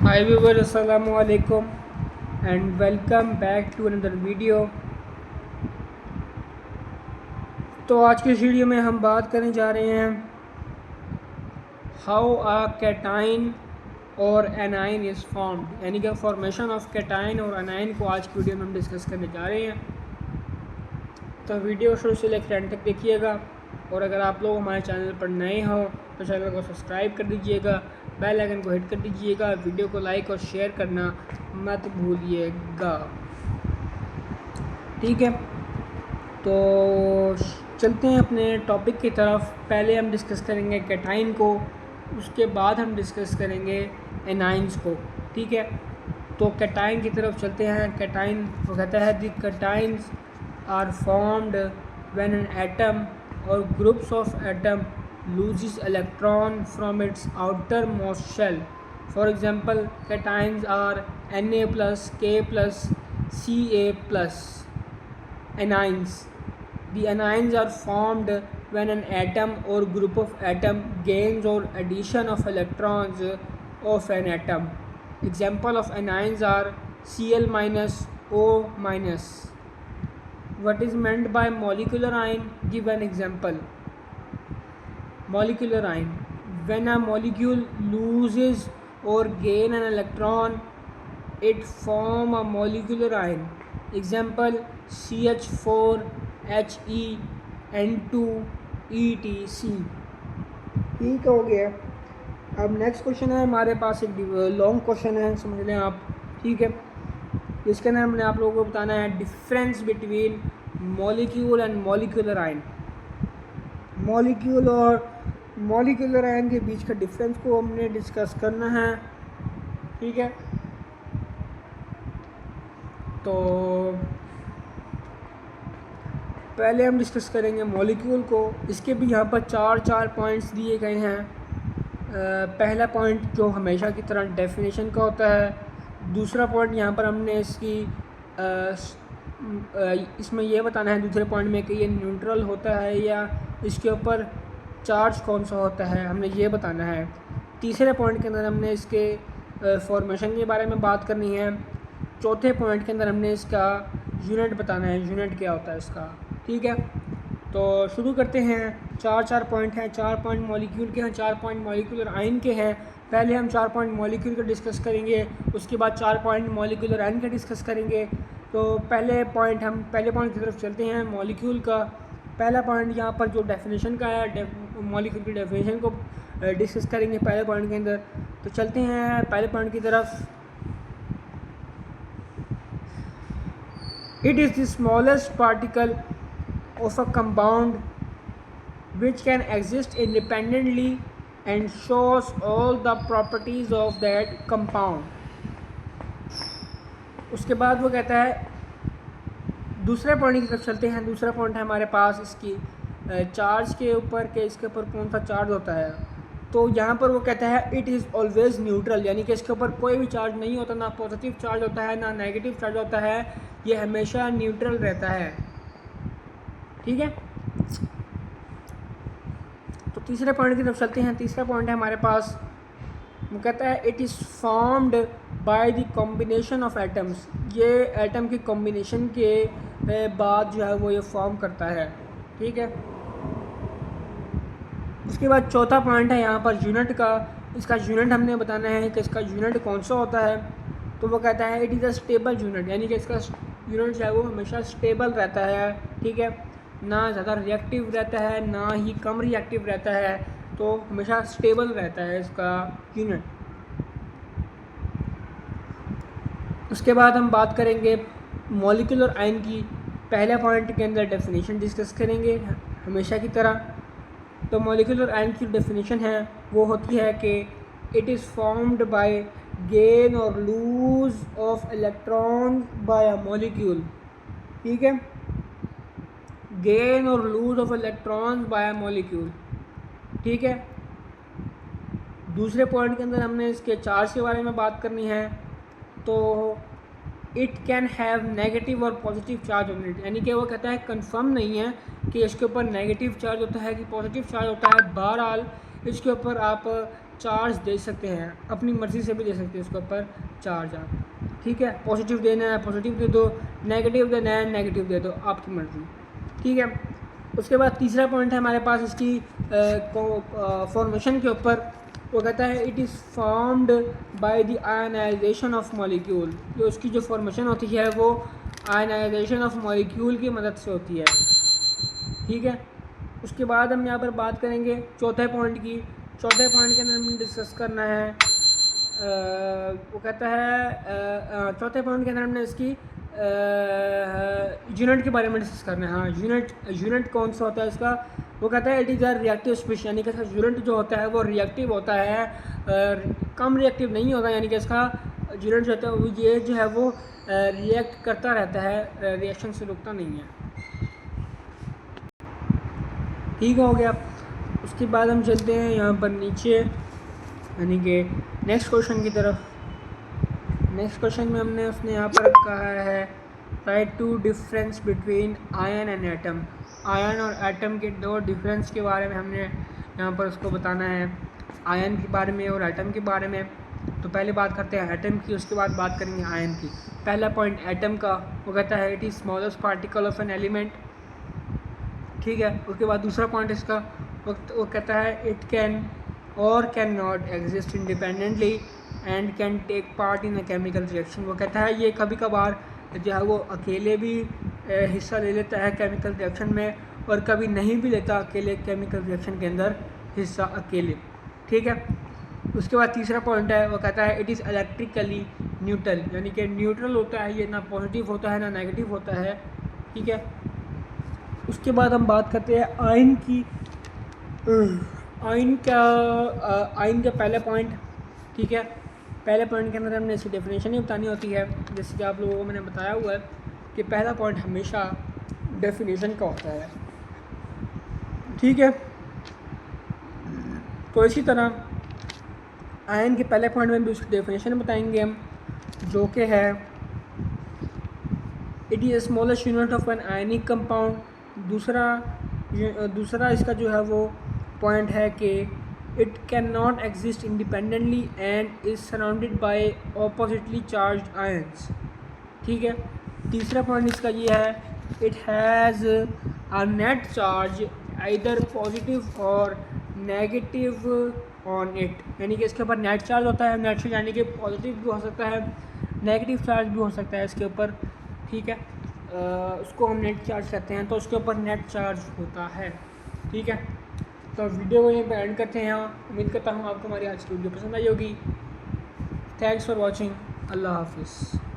Hi viewers, assalamu alaikum and welcome back to another video. तो आज की इस वीडियो में हम बात करने जा रहे हैं हाउ अ कैटाइन और एनाइन इज़ फॉर्म्ड, यानी कि फॉर्मेशन ऑफ कैटाइन और एनाइन को आज की वीडियो में हम डिस्कस करने जा रहे हैं। तो वीडियो शुरू से लेकर एंड तक देखिएगा और अगर आप लोग हमारे चैनल पर नए हो तो चैनल को सब्सक्राइब कर दीजिएगा, बेल आइकन को हिट कर दीजिएगा, वीडियो को लाइक और शेयर करना मत भूलिएगा। ठीक है, तो चलते हैं अपने टॉपिक की तरफ। पहले हम डिस्कस करेंगे कैटाइन को, उसके बाद हम डिस्कस करेंगे एनाइंस को। ठीक है, तो कैटाइन की तरफ चलते हैं। कैटाइन वो कहता है the cations are formed when an atom or groups of atom loses electron from its outermost shell. For example, cations are Na plus, K plus, Ca plus. Anions. The anions are formed when an atom or group of atom gains or addition of electrons of an atom. Example of anions are Cl minus, O minus. What is meant by molecular ion? Give an example. Molecular ion: when a molecule loses or gain an electron, it form a molecular ion. Example: CH4, He, N2, etc. ठीक हो गया। अब next question है हमारे पास, एक long question है, समझ लें आप। ठीक है, इसके अंदर हमने आप लोगों को बताना है difference between molecule and molecular ion. Molecule और मॉलिक्यूलर आयन के बीच का डिफरेंस को हमने डिस्कस करना है। ठीक है, तो पहले हम डिस्कस करेंगे मॉलिक्यूल को। इसके भी यहाँ पर चार पॉइंट्स दिए गए हैं। पहला पॉइंट जो हमेशा की तरह डेफिनेशन का होता है। दूसरा पॉइंट यहाँ पर हमने इसमें यह बताना है दूसरे पॉइंट में कि ये न्यूट्रल होता है या इसके ऊपर चार्ज कौन सा होता है, हमने ये बताना है। तीसरे पॉइंट के अंदर हमने इसके फॉर्मेशन के बारे में बात करनी है। चौथे पॉइंट के अंदर हमने इसका यूनिट बताना है, यूनिट क्या होता है इसका। ठीक है, तो शुरू करते हैं। चार पॉइंट हैं, 4 पॉइंट मॉलिक्यूल के हैं, 4 पॉइंट मॉलिक्यूलर आयन के हैं। पहले हम 4 पॉइंट मॉलिक्यूल का डिस्कस करेंगे, उसके बाद 4 पॉइंट मॉलिक्यूलर आयन का डिस्कस करेंगे। तो पहले पॉइंट की तरफ चलते हैं, मॉलिक्यूल का। पहला पॉइंट यहाँ पर जो डेफिनेशन का है, मॉलिक्यूल की डेफिनेशन को डिस्कस करेंगे पहले पॉइंट के अंदर। तो चलते हैं पहले पॉइंट की तरफ। It is the smallest particle of a compound which can exist independently and shows all the properties of that compound. उसके बाद वो कहता है दूसरे पॉइंट की तरफ चलते हैं। दूसरा पॉइंट है हमारे पास इसकी चार्ज के ऊपर के इसके ऊपर कौन सा चार्ज होता है। तो यहाँ पर वो कहता है इट इज़ ऑलवेज न्यूट्रल, यानी कि इसके ऊपर कोई भी चार्ज नहीं होता, ना पॉजिटिव चार्ज होता है ना नेगेटिव चार्ज होता है, ये हमेशा न्यूट्रल रहता है। ठीक है, तो तीसरे पॉइंट की तरफ चलते हैं। तीसरा पॉइंट है हमारे पास, वो कहता है it is formed by the combination of atoms. ये एटम की कॉम्बिनेशन के बाद जो है वो ये फॉर्म करता है। ठीक है, उसके बाद चौथा पॉइंट है यहाँ पर यूनिट का। इसका यूनिट हमने बताना है कि इसका यूनिट कौन सा होता है। तो वो कहता है it is a stable unit, यानी कि इसका यूनिट जो है वो हमेशा स्टेबल रहता है। ठीक है, ना ज़्यादा रिएक्टिव रहता है ना ही कम रिएक्टिव रहता है, तो हमेशा स्टेबल रहता है इसका यूनिट। उसके बाद हम बात करेंगे मॉलिक्यूलर आयन की। पहले पॉइंट के अंदर डेफिनेशन डिस्कस करेंगे हमेशा की तरह। तो मॉलिक्यूलर आयन की डेफिनेशन है वो होती है कि it is formed by gain or lose of electron by a molecule. ठीक है, gain or lose of electrons by molecule. ठीक है, दूसरे पॉइंट के अंदर हमने इसके चार्ज के बारे में बात करनी है। तो इट कैन हैव नेगेटिव और पॉजिटिव चार्ज ऑन इट, यानी कि वो कहता है कंफर्म नहीं है कि इसके ऊपर नेगेटिव चार्ज होता है कि पॉजिटिव चार्ज होता है। बहरहाल इसके ऊपर आप चार्ज दे सकते हैं, अपनी मर्ज़ी से भी दे सकते हैं उसके ऊपर चार्ज आप, ठीक है। पॉजिटिव देना है पॉजिटिव दे दो, नेगेटिव देना है नेगेटिव दे दो, आपकी मर्ज़ी, ठीक है। उसके बाद तीसरा पॉइंट है हमारे पास इसकी फॉर्मेशन के ऊपर। वो कहता है it is formed by the ionisation of molecule, जो उसकी जो फॉर्मेशन होती है वो आयनाइजेशन ऑफ मॉलिक्यूल की मदद से होती है, ठीक है। उसके बाद हम यहाँ पर बात करेंगे चौथे पॉइंट की। चौथे पॉइंट के अंदर हमें डिस्कस करना है वो कहता है चौथे पॉइंट के अंदर हमने इसकी यूनिट के बारे में डिस्कस करना है। हाँ, यूनिट कौन सा होता है इसका। वो कहता है it is a reactive species, यानी कि इसका यूनिट जो होता है वो रिएक्टिव होता है, कम रिएक्टिव नहीं होता, यानी कि इसका यूनिट जो होता है वो ये जो है वो रिएक्ट करता रहता है, रिएक्शन से रुकता नहीं है, ठीक हो गया। उसके बाद हम चलते हैं यहाँ पर नीचे, यानी कि नेक्स्ट क्वेश्चन की तरफ। नेक्स्ट क्वेश्चन में हमने उसने यहाँ पर कहा है write two difference between ion and atom. Ion और एटम के दो डिफरेंस के बारे में हमने यहाँ पर उसको बताना है, आयन के बारे में और एटम के बारे में। तो पहले बात करते हैं एटम की, उसके बाद बात करेंगे आयन की। पहला पॉइंट एटम का, वो कहता है it is smallest particle of an element, ठीक है। उसके बाद दूसरा पॉइंट इसका वो कहता है it can or can not exist independently and can take part in a chemical reaction. वो कहता है ये कभी कभार जो है वो अकेले भी हिस्सा ले लेता है केमिकल रिएक्शन में, और कभी नहीं भी लेता अकेले केमिकल रिएक्शन के अंदर हिस्सा अकेले, ठीक है। उसके बाद तीसरा पॉइंट है वो कहता है इट इज़ इलेक्ट्रिकली न्यूट्रल, यानी कि न्यूट्रल होता है ये, ना पॉजिटिव होता है ना नेगेटिव होता है, ठीक है। उसके बाद हम बात करते हैं आयन की। आयन का पहला पॉइंट, ठीक है। पहले पॉइंट के अंदर हमने इसकी डेफिनेशन ही बतानी होती है, जैसे कि आप लोगों को मैंने बताया हुआ है कि पहला पॉइंट हमेशा डेफिनेशन का होता है, ठीक है। तो इसी तरह आयन के पहले पॉइंट में भी उसकी डेफिनेशन बताएंगे हम, जो कि है it is smallest unit of an ionic compound. दूसरा इसका जो है वो पॉइंट है कि it can not exist independently and is surrounded by oppositely charged ions, ठीक है। तीसरा पॉइंट इसका ये है it has a net charge either positive और नेगेटिव ऑन इट, यानी कि इसके ऊपर नेट चार्ज होता है। नेट चार्ज यानी कि पॉजिटिव भी हो सकता है, नेगेटिव चार्ज भी हो सकता है इसके ऊपर, ठीक है। उसको हम नेट चार्ज कहते हैं, तो उसके ऊपर नेट चार्ज होता है, ठीक है। तो वीडियो को यहीं पर एंड करते हैं। उम्मीद करता हूँ आपको हमारी आज की वीडियो पसंद आई होगी। Thanks for watching. अल्लाह हाफिज़।